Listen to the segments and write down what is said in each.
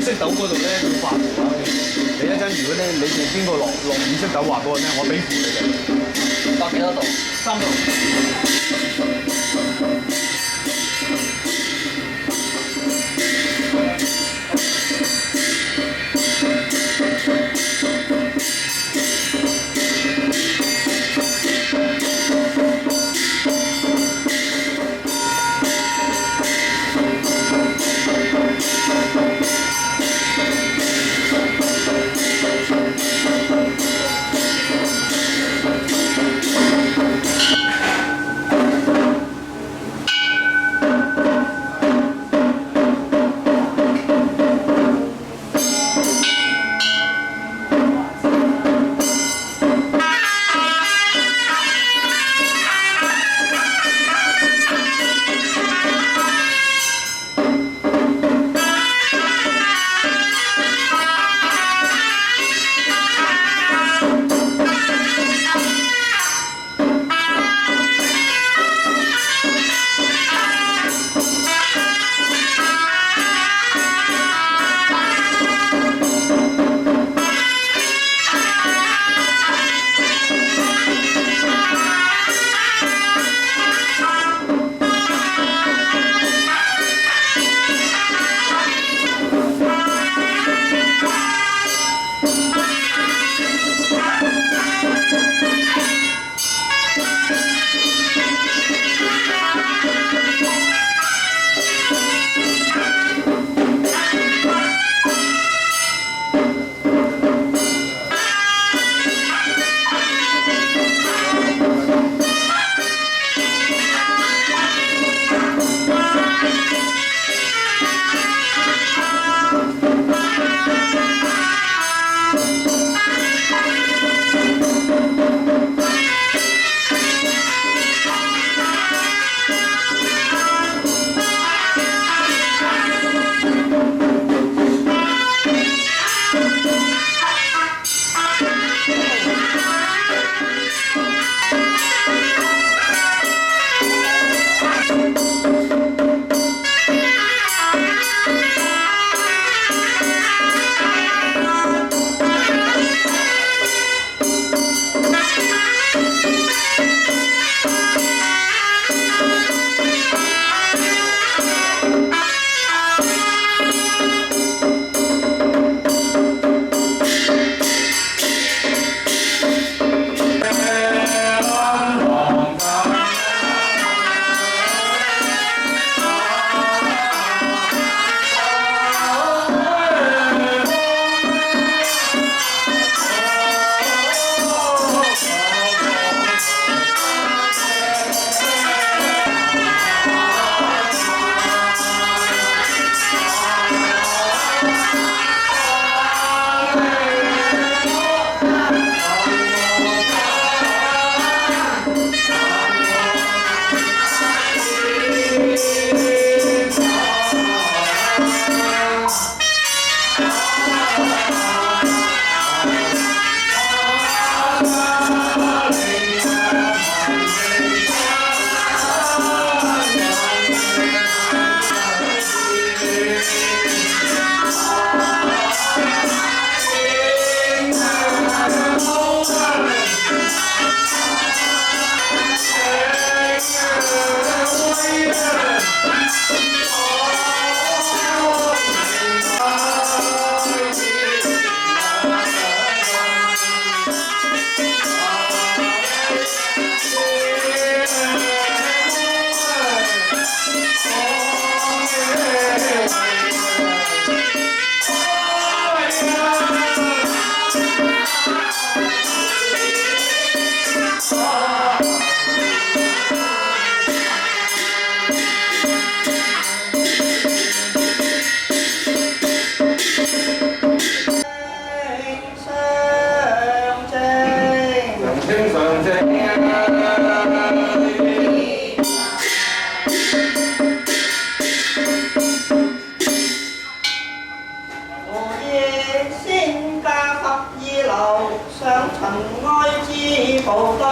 色豆嗰度咧要畫圖啊！你一陣如果咧你哋邊個落五色豆畫俾我聽，我俾符你哋。畫幾多度3度。報道，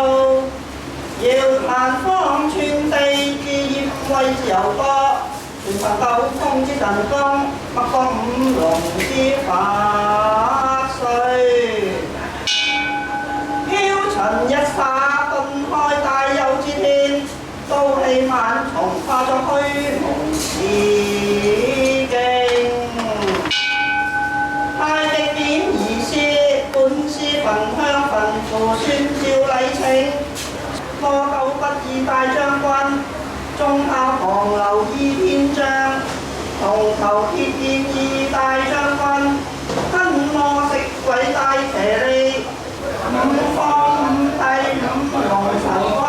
要彈方寸地，志業為自由國，全憑九風之神功，北方五龍之法術，飄塵一剎，頓開大有之天，刀氣萬重，化作虛無之境。太極點而施，本師焚香焚符，宣召禮請。魔九不二大將軍，中炮狂流二篇章，銅頭鐵劍二大將軍，吞魔食鬼大騎利，五方五帝五龍神君，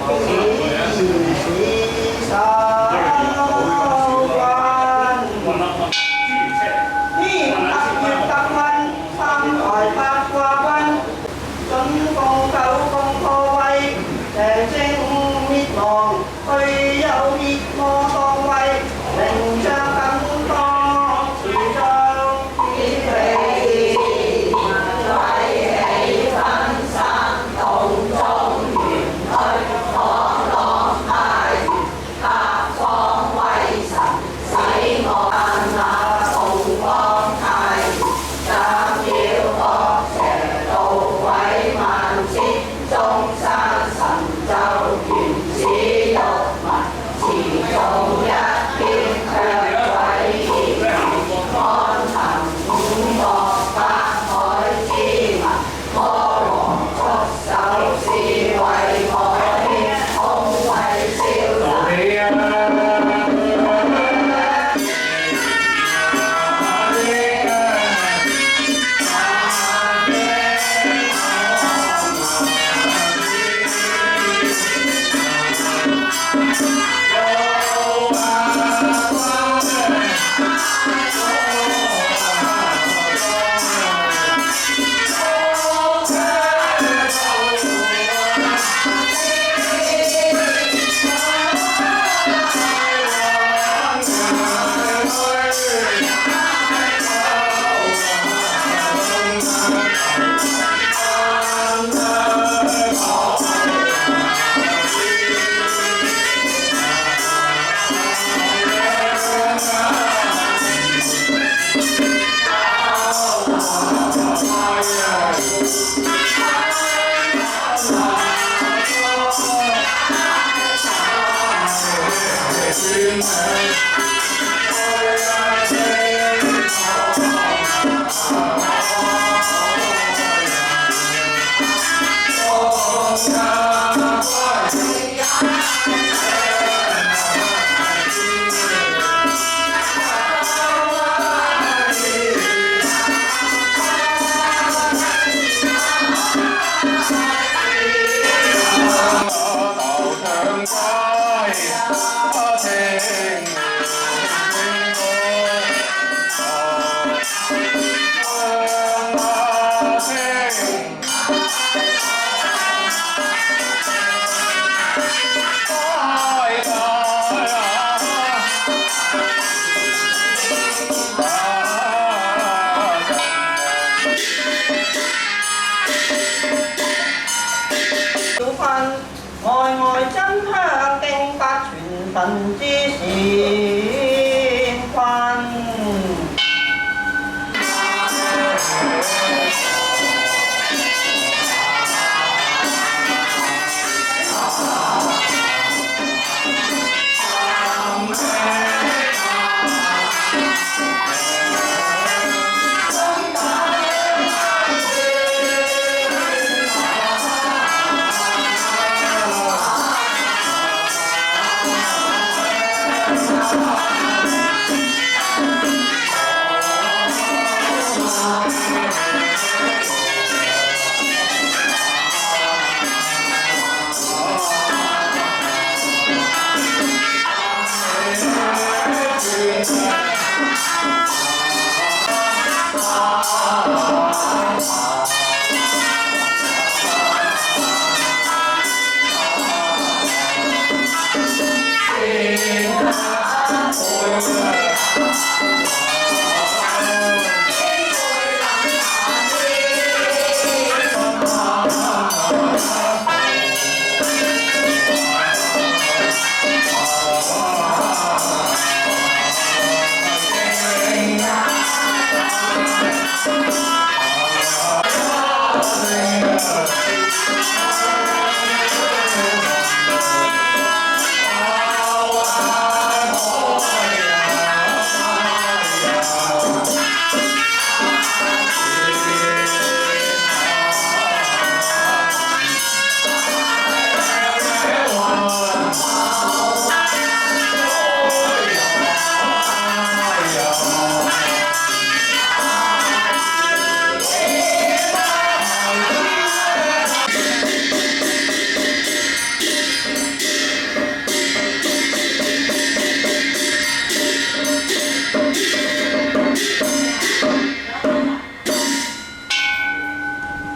此時守軍。天特月特運，三台八卦軍，準奉九宮破位，邪精滅亡，去有滅魔當位，名將更多，持將天地，為氣分散，洞中元虛，可浪大魚，甲方威神，使我那洞方太魚，斬妖惡邪，渡鬼萬千，中山神咒，原始玉文，持中一篇，卻鬼異，看行五國八海之民，魔王出手，是為我牽，空為少年。神之善坤。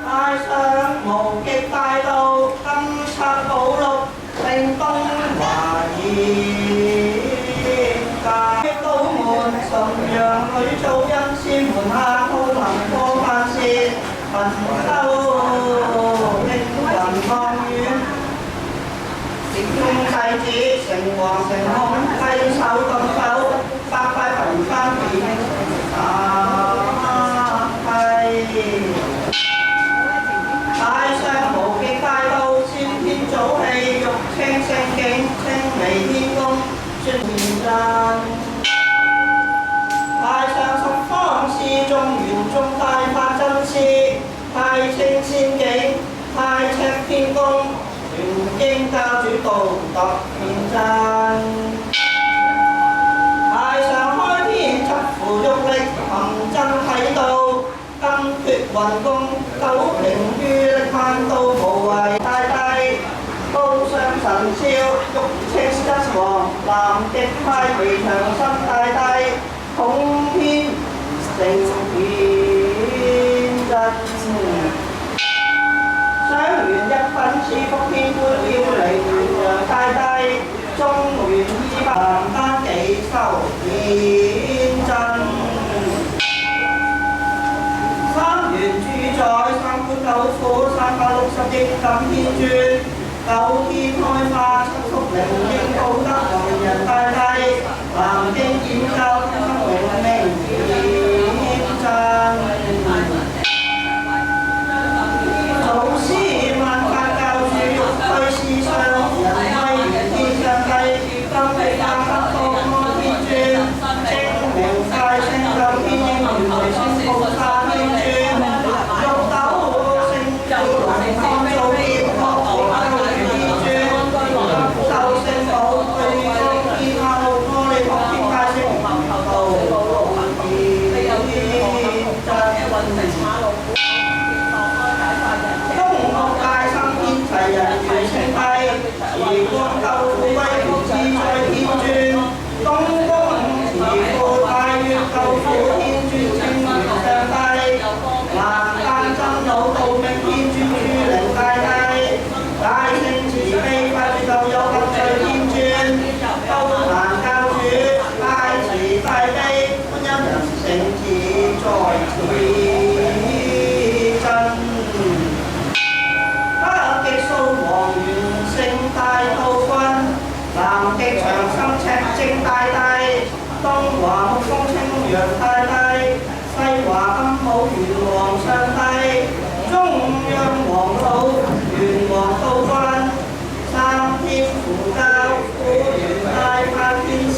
太上無極大道，金漆寶綠，令東華現界。道門純陽女祖恩師門下，好能過萬事，文修應雲望遠。眾弟子誠惶誠恐，揮手動手，百塊雲翻變大上無極大道，先天早氣，玉清聖境，清微天宮，宣現真。太上十方是眾緣眾大法真師，太清仙境，太赤天宮，全經教主道特現真。太上開天，七符玉力，行真體道。金闕雲供，九平於力萬道無為大帝，高雙神霄，玉清一王，南極派微長生大帝，統天成顯真。雙元一品賜福天官，要嚟元陽大帝，中元200單幾修顯真。三元主宰，三官九府，360億錦天尊，九天開化，七福靈應報德弘仁大帝，南京演教生永明顯真。祖師萬法教主，玉帝師上，人威元天上帝，金地亞德多摩天尊，清明大聖九天應元為聖菩薩。南極長生赤正大帝，東華木風清陽大帝，西華金寶元皇上帝，中央皇老元皇道君，三天扶教護元大法天師，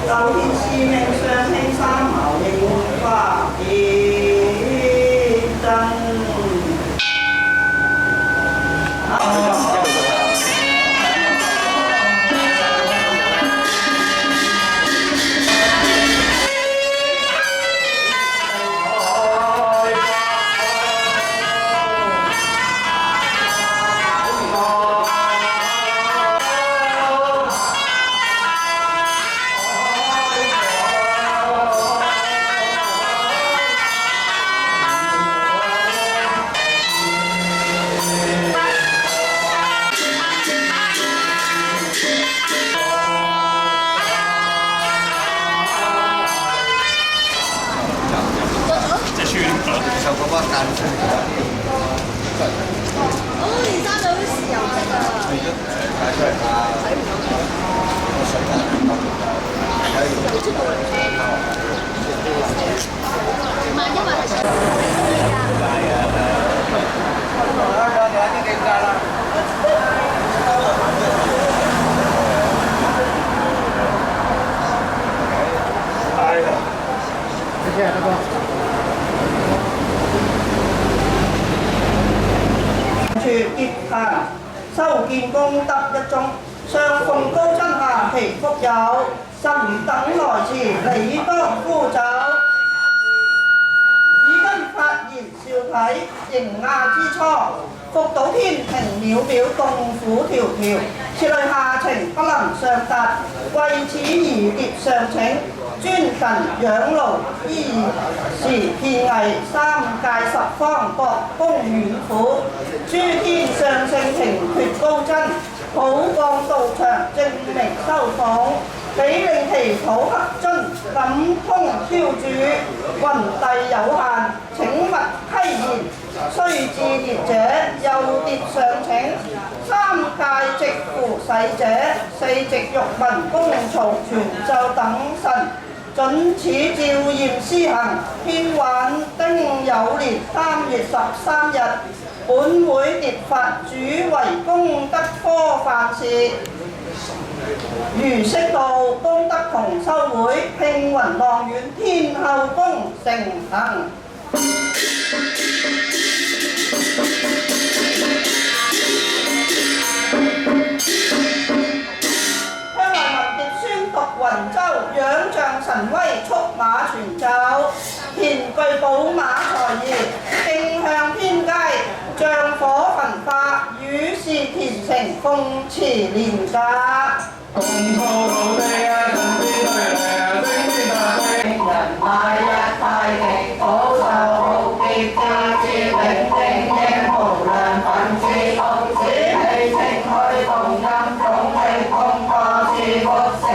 九天師命上興三毛應化顯真。嗰間出嚟㗎。我連揸到啲豉油色啊！係咯，解出嚟啊！睇唔到個水啊！萬一話係水。啊，大哥。處結行修建功德一宗，上奉高真下祈福友，神等來遲理當呼走。耳根發言笑體，迎亞之初，復倒天庭渺渺，洞府迢迢，此類下情不能上達，為此而列上請。尊神養勞，依時遍藝，三界十方各宮院府，諸天上聖庭決高真，普降道場證明修訪，比令其土克尊，感通超主，雲帝有限，請勿批言，須至列者又列上請，三界直乎使者，四直欲聞公曹傳奏等神。准此照驗施行，編挽丁酉年3月13日，本會列發主為功德科辦事。如悉道功德同修會，慶雲浪苑天后宮成行。雲州仰仗神威，速馬傳奏，田具寶馬才儀，徑向天街，仗火焚化，與是田城奉辭連假。共鋪土地啊，神之對嚟啊，升天大地。人大日太極，保壽浩劫，家之永定應無量品質，奉旨氣清虛動音，總氣功過是福社。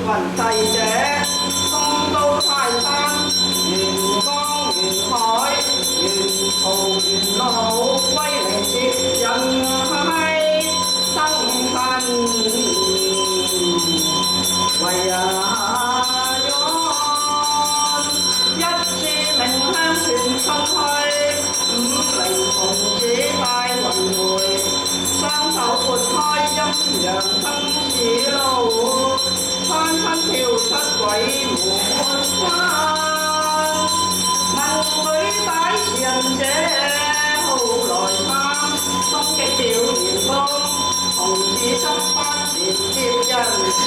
雲際者，東都泰山，元江元海，元途元路，威靈接人閪生恨，為一柱明香傳出去，五靈童子帶輪迴，雙手撥開陰陽生死路，翻身跳出鬼門關。問許擺人者，好來參，東極吊元峰，童子執法前接人，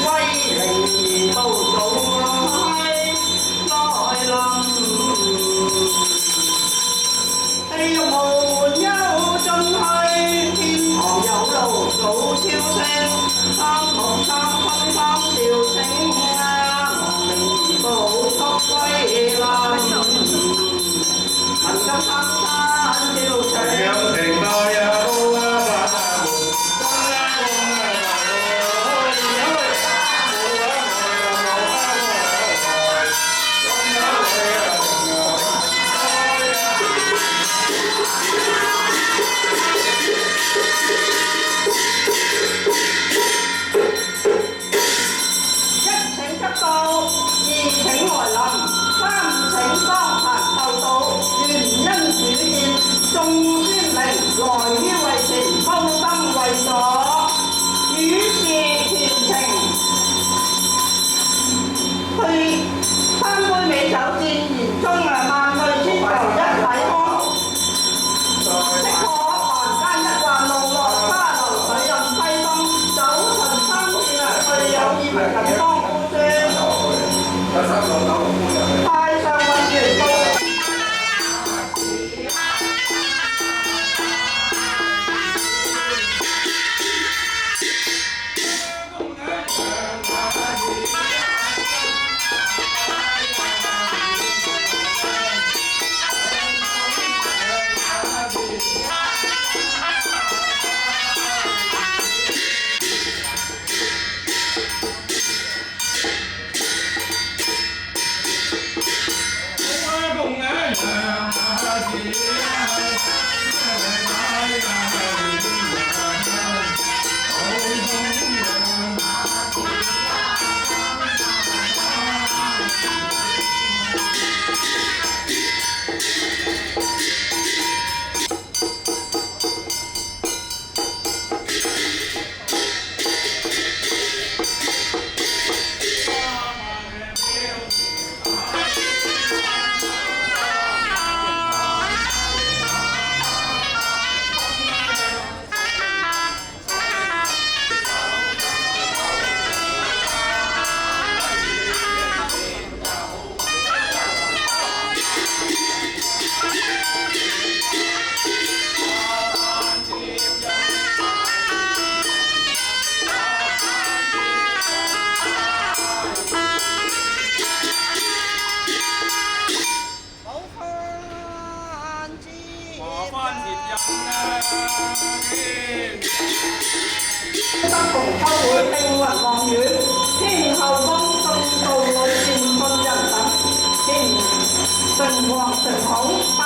威靈而到早來臨。地獄無憂盡去，天堂有路早超升，三六三分三調整，亡靈而報速歸臨，文金三山調整。眾宣明來於為前，修生為所，與是虔誠。去三杯美酒戰言中萬歲千頭一體空，即可凡間一幻路落花流水任西東，九旬三次最有意為近方孤尊。太上運元到。德同秋會慶雲望遠，天后宮進道女善信人等，天成王成孔百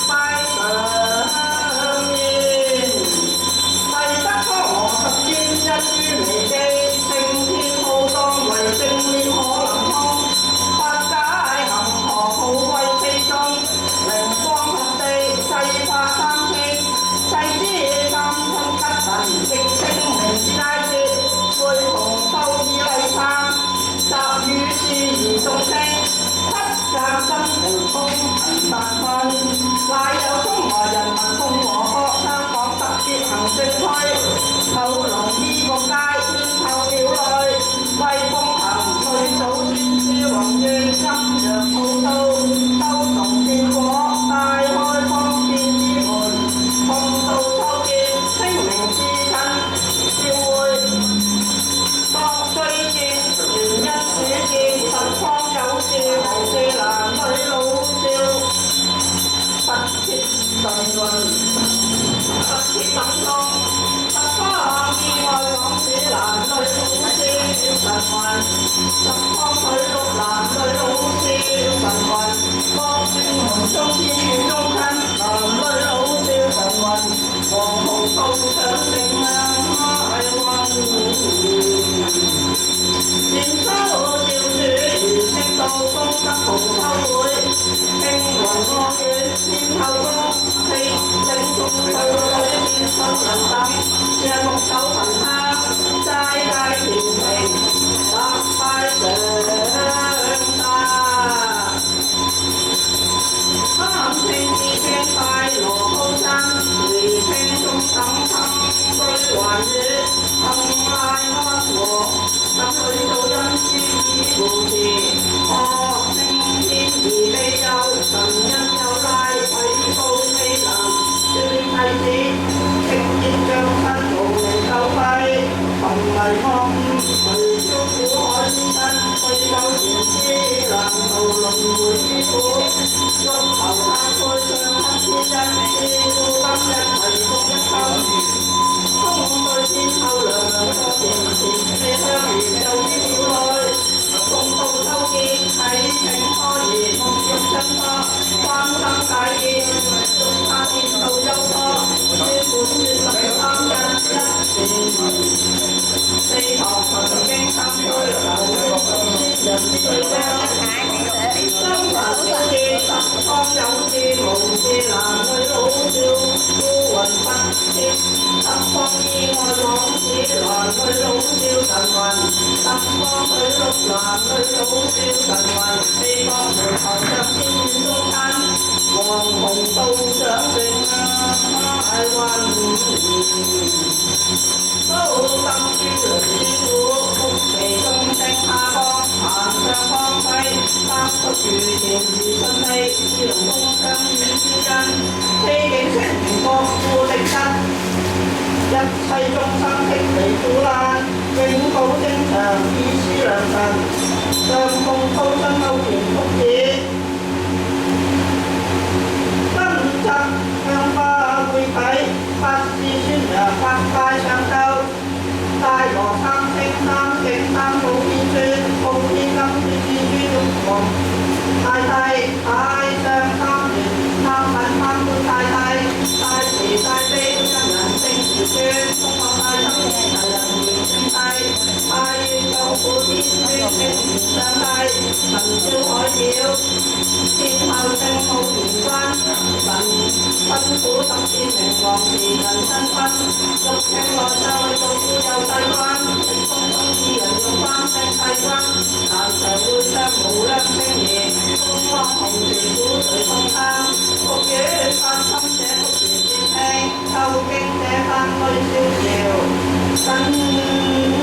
拜上宴，誓得初羅十專一於微機，聖天浩蕩為正面可能通，法解恒河好貴四宗，靈光合地世化三千，世之三春吉神極清明佳節，會同秀以禮參。時，學聖天而未有，神因有拉體高氣能，少年弟子直接將身無名救廢，沉迷惡誤，隨超苦海之身，對有前之難逃輪迴之苦，欲投他配上黑天真，自顧今日提供一生。空對天後良良多年前，你相遇就於廟內，共度秋見啟程開兒，夢欲真多，關心大見，祝他天道優多，專本願十三日一年，四堂曾經參居流，先人之對聲。生還少見，十方有志無志，男女老少孤魂不知。十方意外往事，男女老少神魂。十方許碌，男女老少神魂。四方門台上天中間，黃紅道長永大運。高登諸輪之苦，福其中正下降，行上方輝，三福如田如順利，智龍工商與之恩，披荊成國富力德。一切眾生悉離苦難，永保正常，以施良辰，上奉高僧歐田福祉，今則香花會體，八字宣揚八拜上奏，大羅三星三境三寶天尊，奉天金尊至尊王太帝，太上三元三品三官太帝，大慈大悲真人正時尊，中國大生齊人元正帝，太乙救苦天尊正元上帝，神霄海曉，天后正浩元君，神分苦十戰明王時人身分，六慶內在做富有帝君，正風中之人用翻正帝君，南常會將無量星爺，東方紅旗鼓隨風參，福與發心者福如漸興，究竟這番居逍遙，新意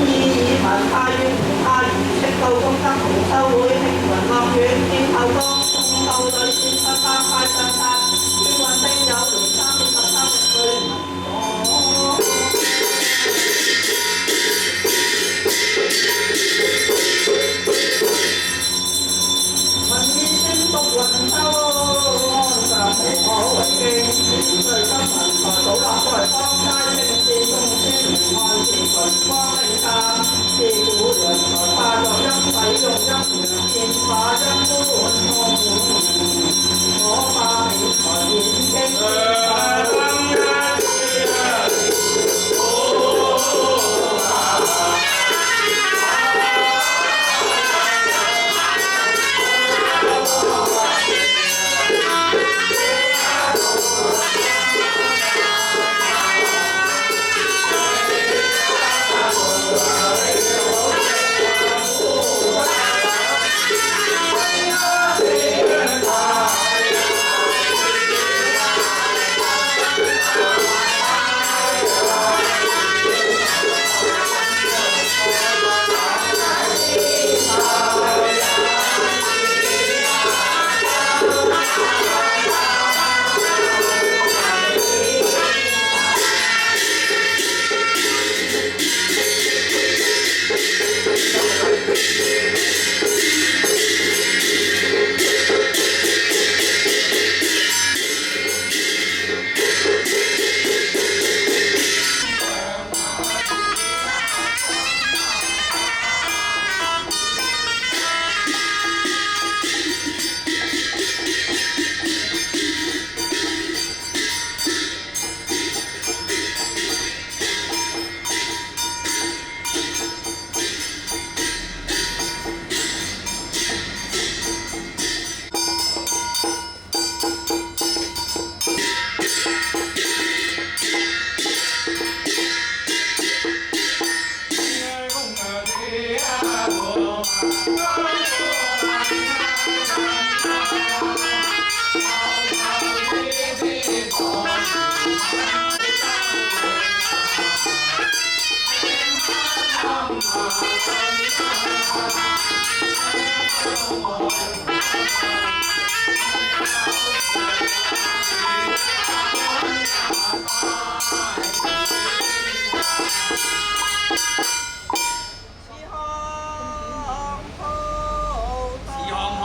以文化與文化如識到功德同修會，慶雲樂園天后宮，中道裏線七八塊上塔，天運丁有靈313日句。文意宣讀雲州，安上無可為經，全最金銀財寶立在方街，正是眾仙明漢字群光領探，是古良才化作音體用音源變化音官。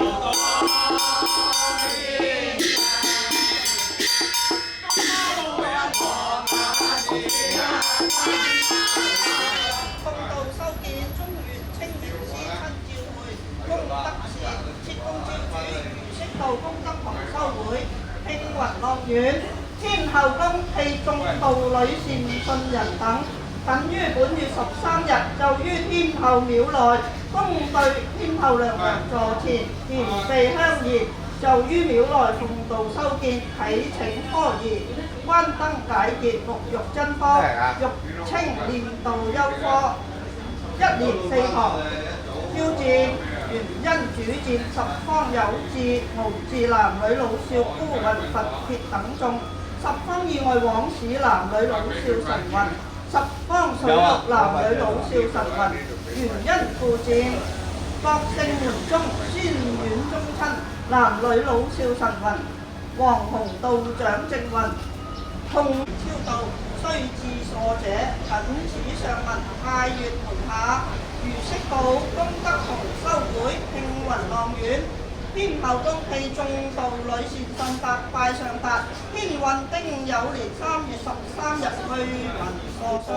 奉道修建中原清明時親召會，功德祠設供召主，如釋道功德同修會，慶雲樂苑。天后宮暨眾道侶善信人等，僅於本月13日就於天后廟內，恭對天后娘娘座前，燃備香儀，就於廟內奉道修建，啟請科儀，關燈解結，沐浴真科，玉清練道優科，1年4堂，挑戰原因主戰十方有志無志男女老少孤魂佛鐵等眾，十方意外往使男女老少神魂，十方水陸男女老少神魂，原因附戰各聖門中宣院宗親男女老少神魂，黃洪道長正魂，痛超度須至所者，僅此上文太岳門下，如釋道功德同修會，慶雲浪苑。天后宮暨眾道侶善信達拜上達，天運丁酉年3月13日去雲所上。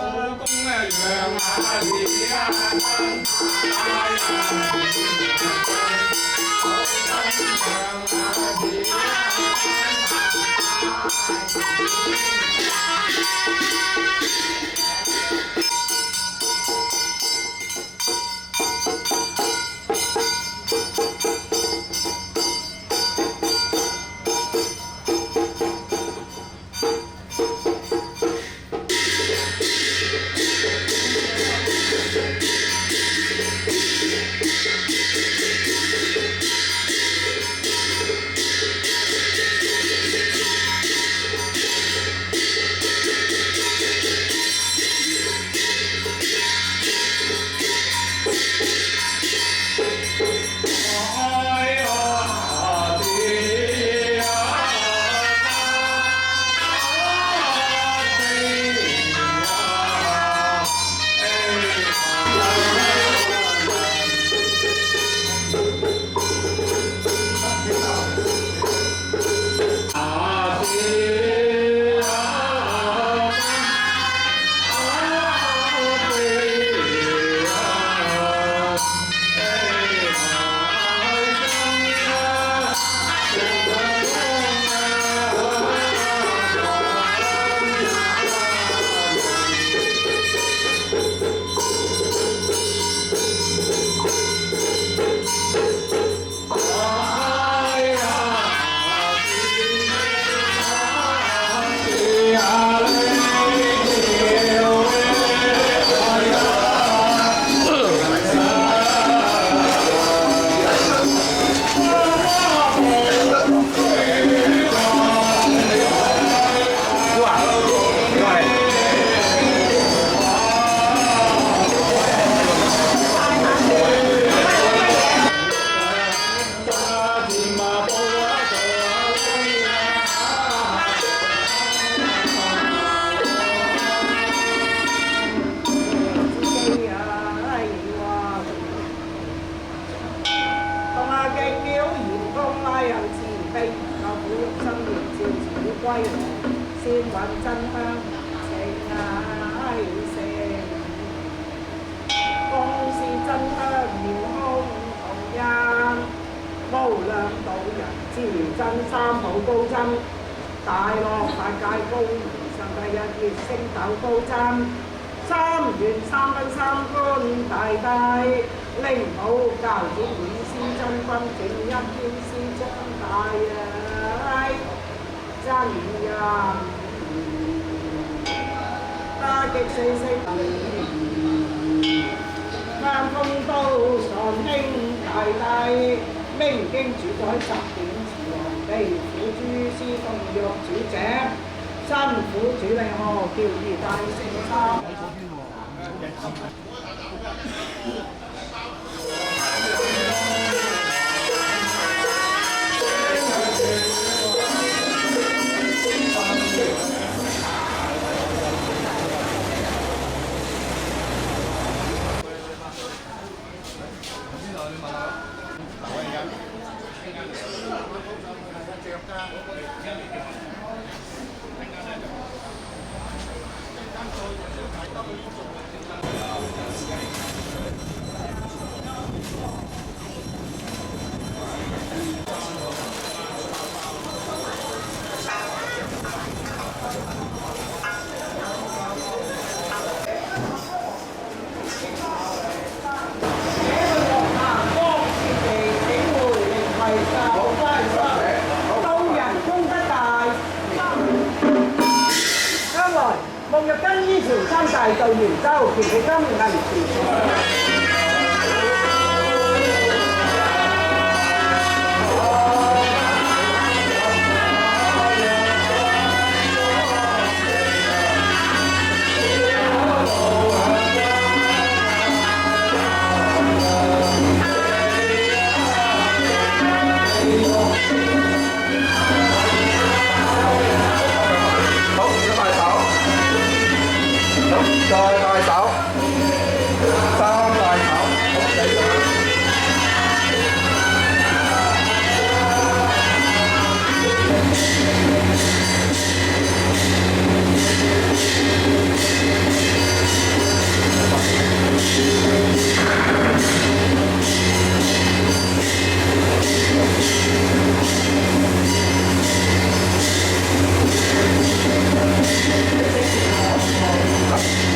歸來，先揾真香情愛成。公是真香妙空同人，無量道人知真三寶高真，大樂法界高明上帝日月星斗高真，三元三分三觀大帝，靈寶教主本師真君正一天師將大日真人，大極四星萬風都常興大帝，明經主宰十點慈皇地府諸師同若主者，辛苦主力何叫而大聖三。夢日更衣潮三大隊員州田記金銀池。再帶手，三帶手，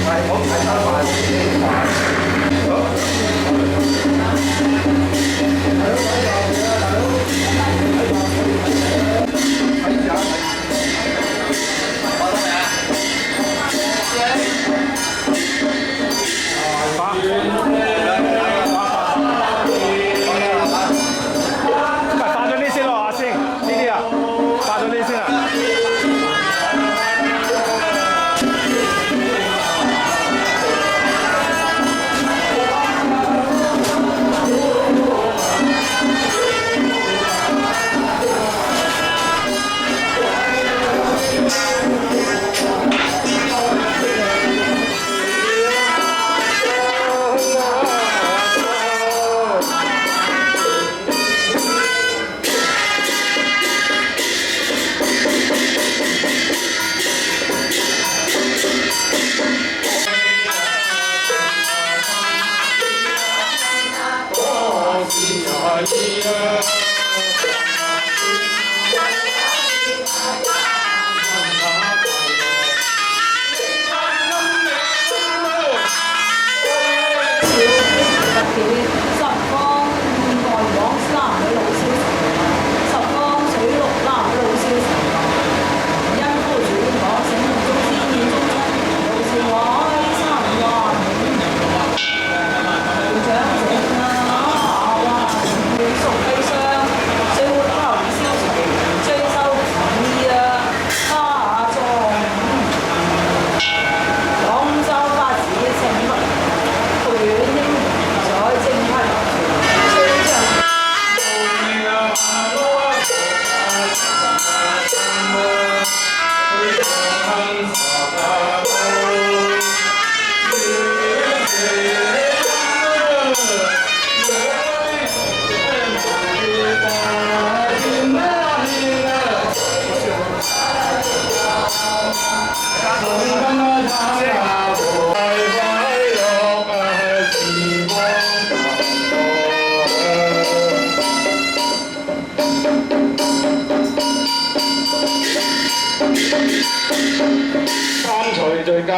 係好睇三塊，化咗呢先咯，阿星，呢啲啊，化咗呢先啊。三才最佳。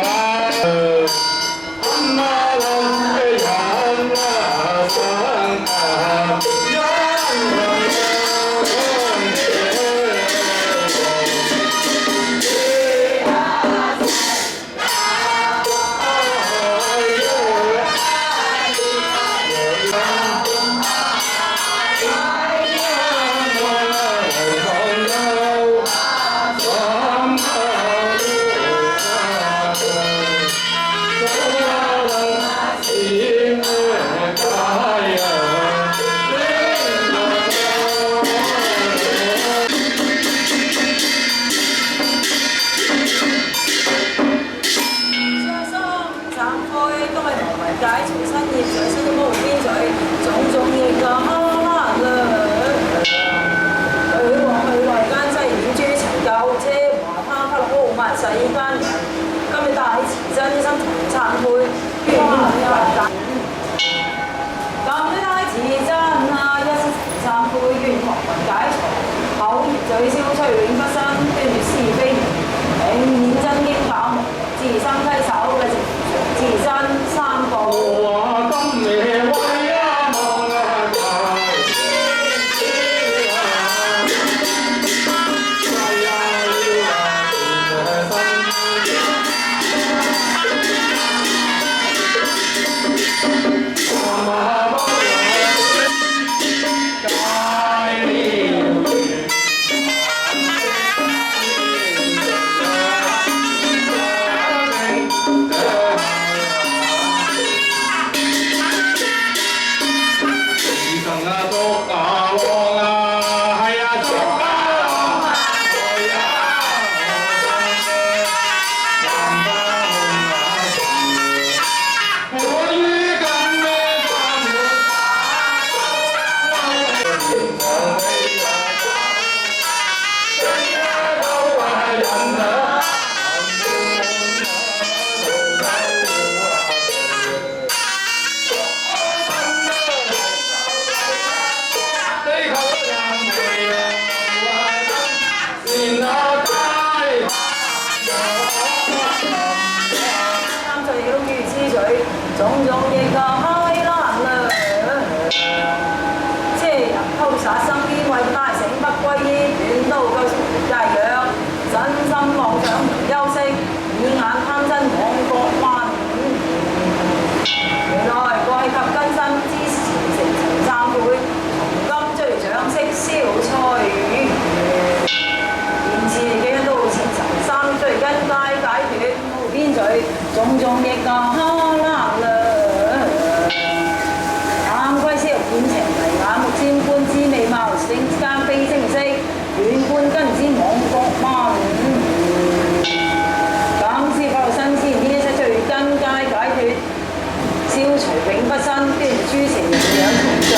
亦個開啦啦，車人偷殺身邊為大醒不歸依，遠都夠戒藥，身心妄想唔休息，以眼貪真妄覺幻。原來過去及更新之前成曾懺悔，從今追長式消除。現自己都似塵生追根皆解脫，無邊罪，種種亦個可能啦。眼歸消見情迷，眼目先觀之美貌，性之間非清晰，遠觀根之妄覺嘛。咁是否新鮮呢一切追根皆解脫，消除永不生，端諸成營養同像。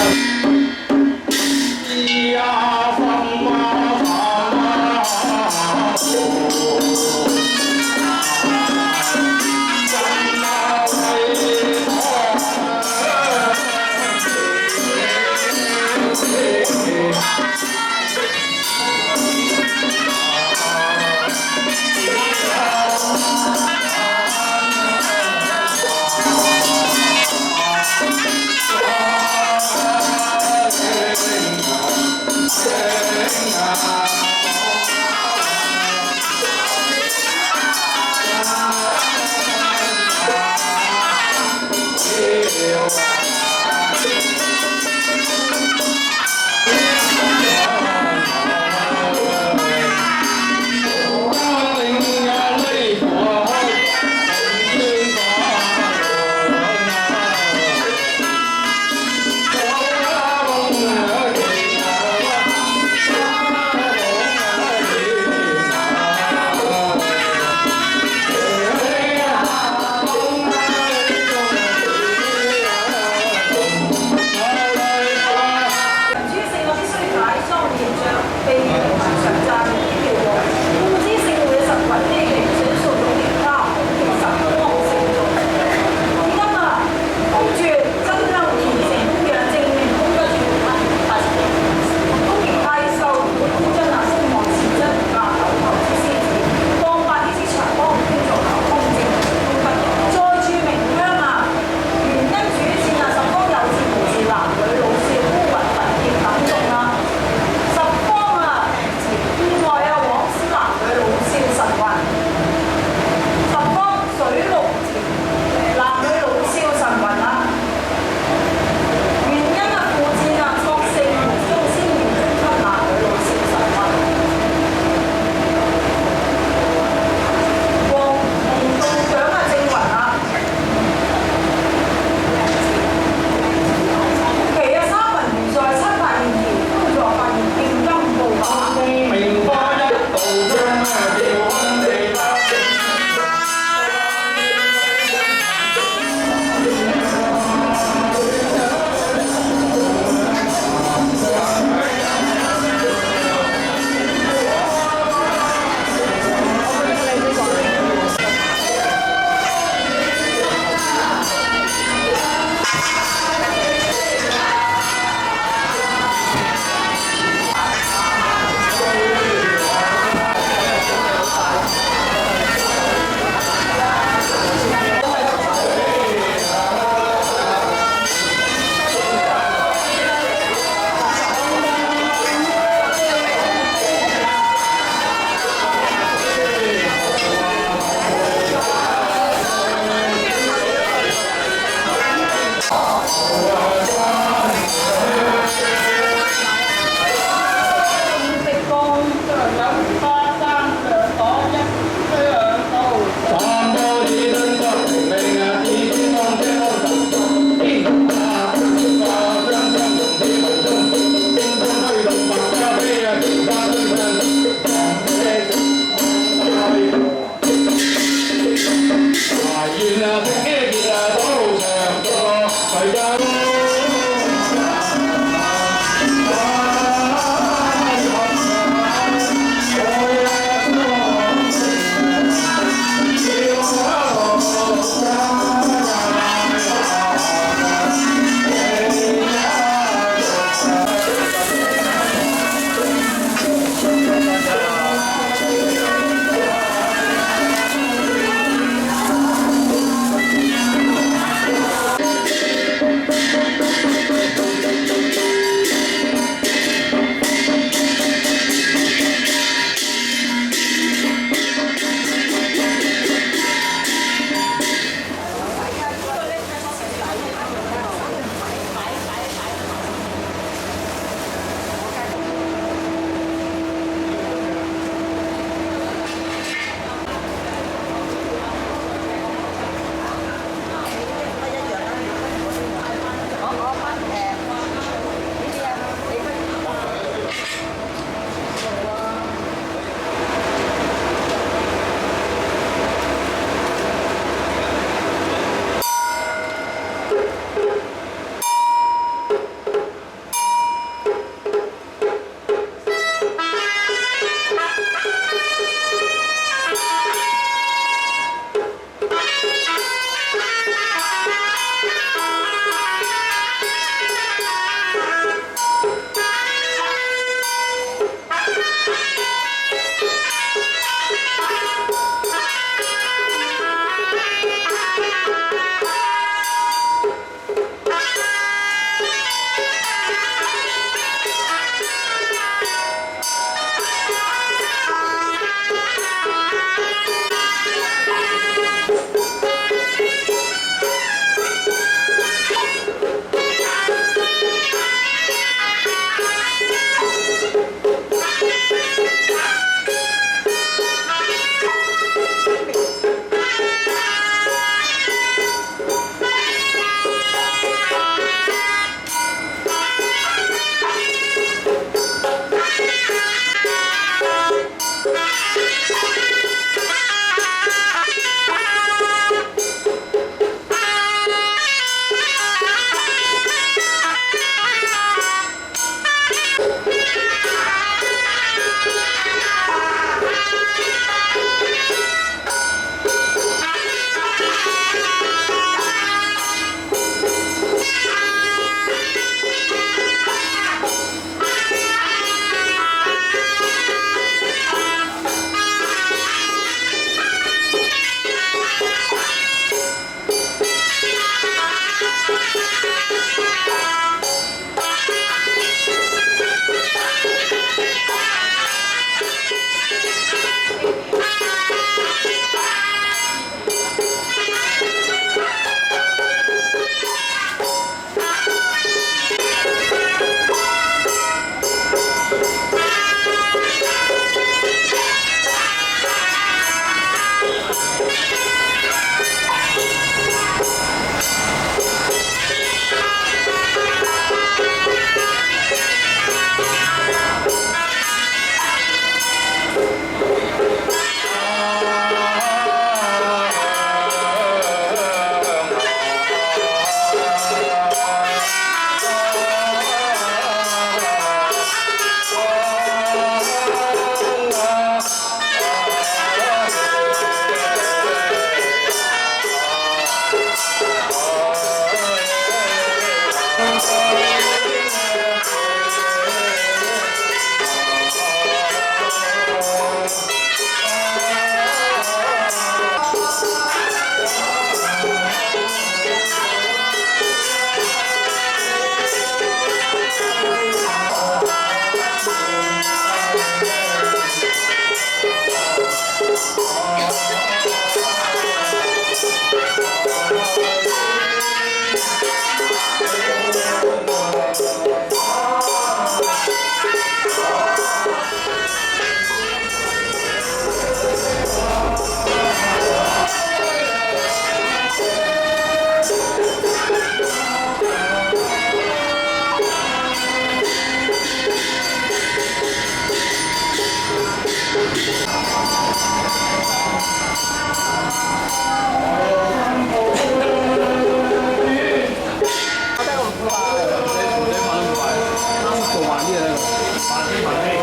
Hãy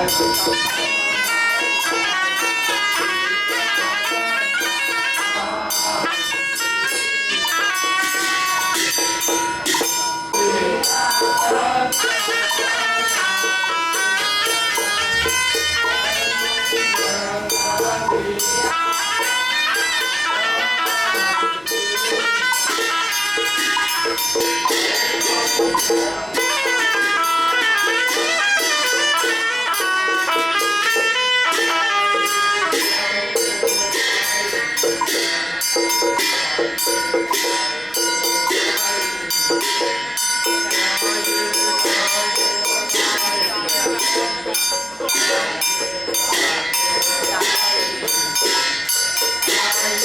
subscribe cho kênh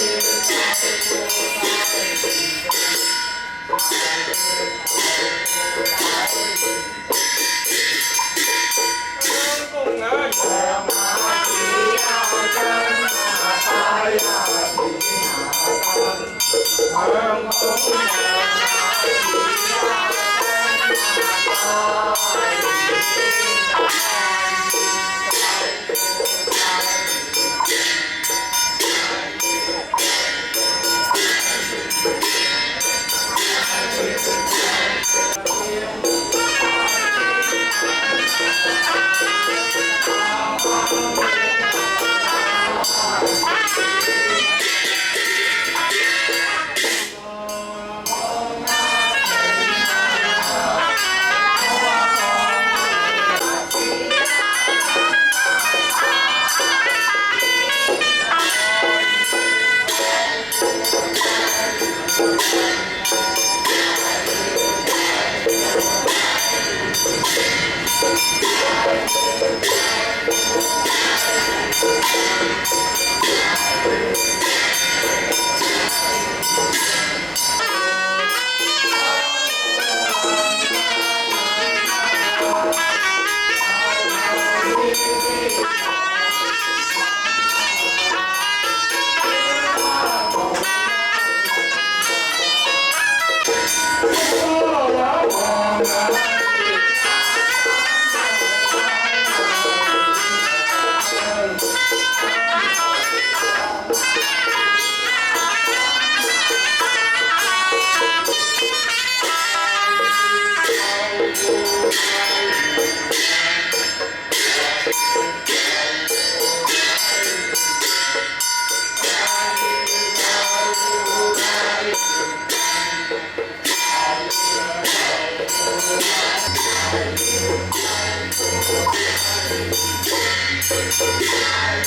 Ghiền Mì Gõ để không bỏ lỡ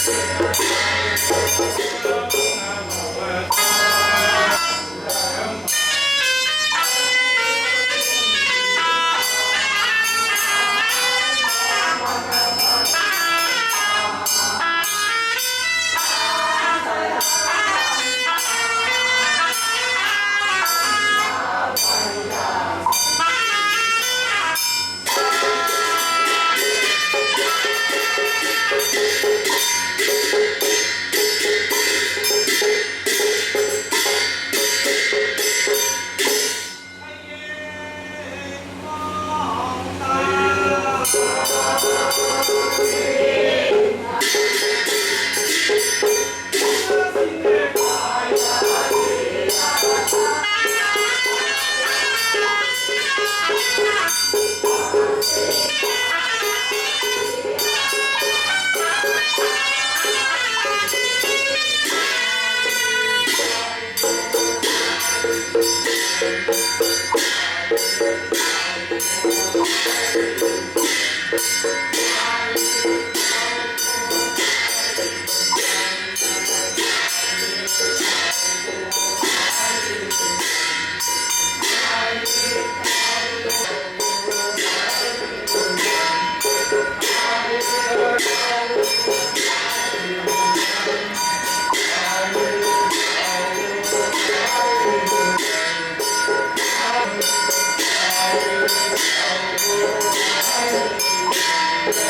Hãy subscribe cho kênh Ghiền Mì Gõ để không bỏ lỡ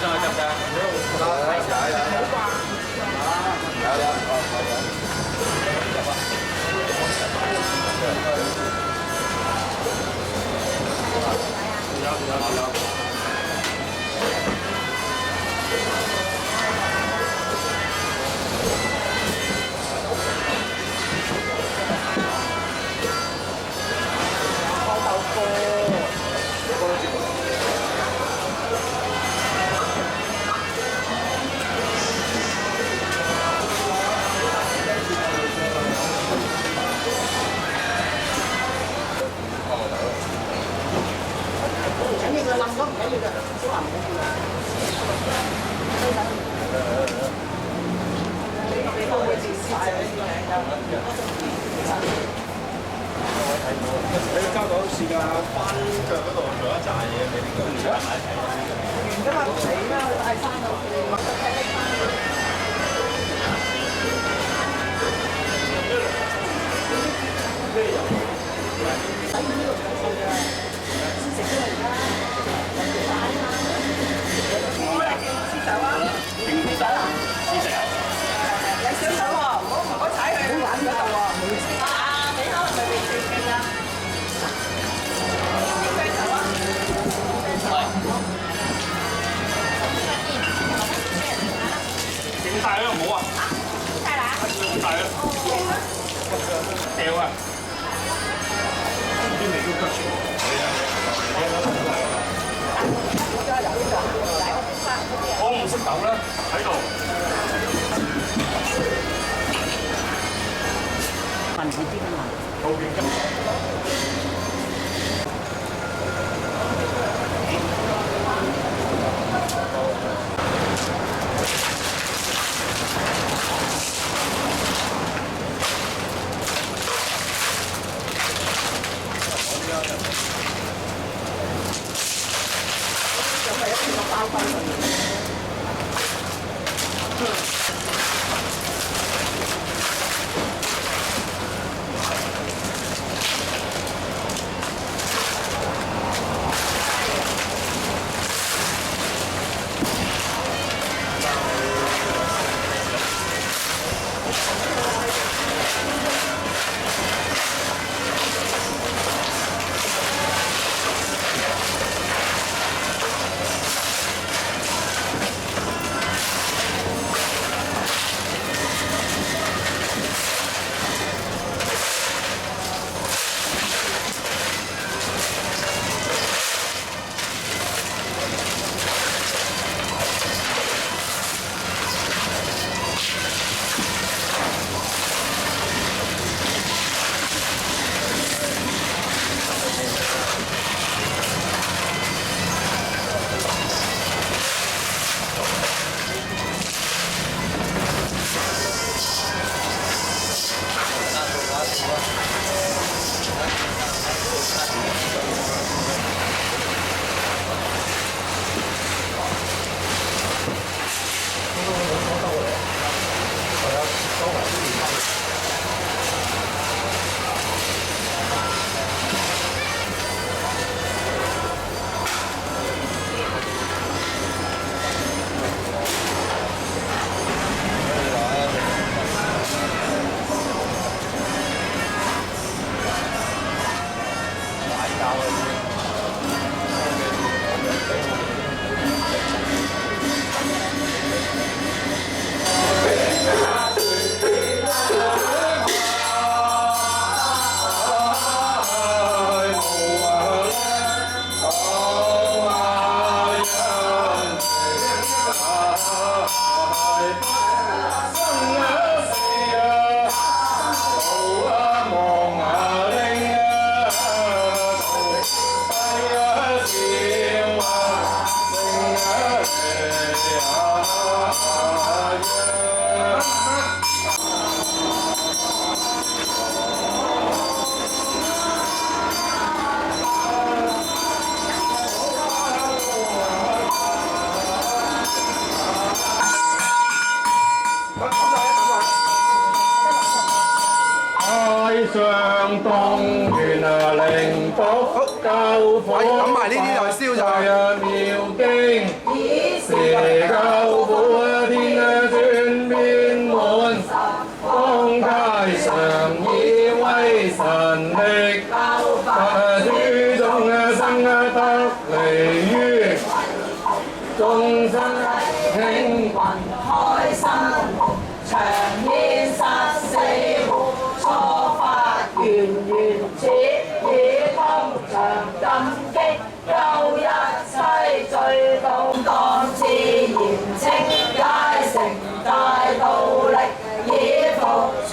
上去得唔得？你交到試㗎，翻腳嗰度做一紮嘢俾你跟住擺埋一齊。完㗎嘛，死啦！大山度。整大啦，唔好啊！整大啦，掉啊！啲味都急住。我唔識抖啦，喺度。問佢啲嘛？後邊跟。上東源啊，靈寶救火，抌埋呢啲就係燒就係妙經。眾生興運開心活，長煙殺死活，初發源緣始，以通常感激，救一切罪動蕩自然清，解成大道力，以伏諸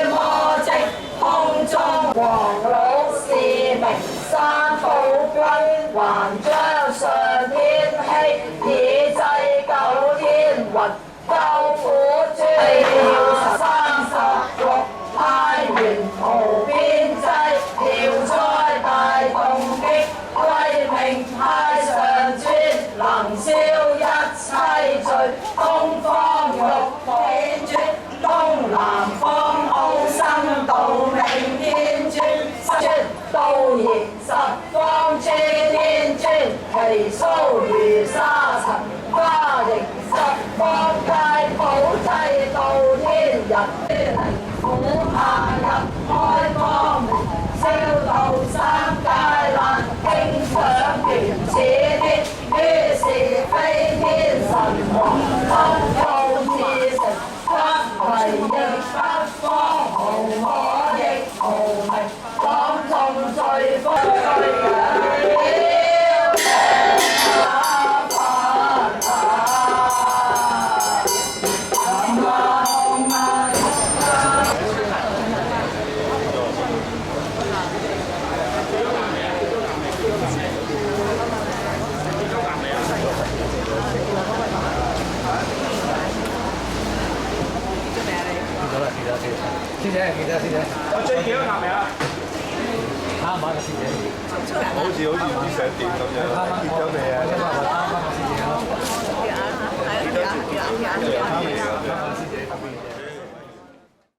魔跡，空中黃老是名，三寶君還將上天希，以祭九天雲，救苦諸要36太元無邊際，調災大動擊，歸命太上尊，能消一切罪，東方玉天尊，東南方奧生道明天尊，西尊道言十方諸天尊，其蘇如沙塵，花形十方皆普濟道天人，靈苦下入開光明，消道三界難，經想緣此天，於是非天神王，當道自成，不為逆北方，無我亦無明，講眾罪福罪人。師姐，記得師姐。我最幾多鴨未啊？啱唔啱嘅師姐？好似唔知想點咁樣，結咗未啊？啱啱嘅師姐咯。啱未啊？